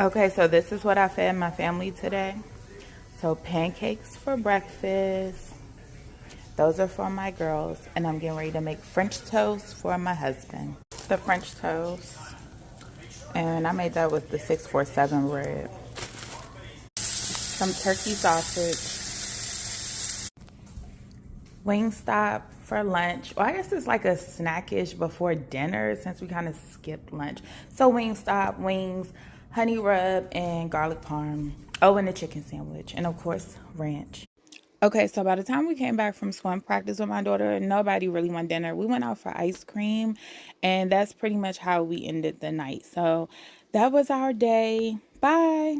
Okay, so this is what I fed my family today. So pancakes for breakfast. Those are for my girls. And I'm getting ready to make French toast for my husband. The French toast. And I made that with the 647 bread. Some turkey sausage. Wingstop for lunch. Well, I guess it's like a snackish before dinner since we kind of skipped lunch. So Wingstop, wings, honey rub, and garlic parm. Oh, and a chicken sandwich. And of course, ranch. Okay, so by the time we came back from swim practice with my daughter, nobody really wanted dinner. We went out for ice cream, and that's pretty much how we ended the night. So that was our day. Bye.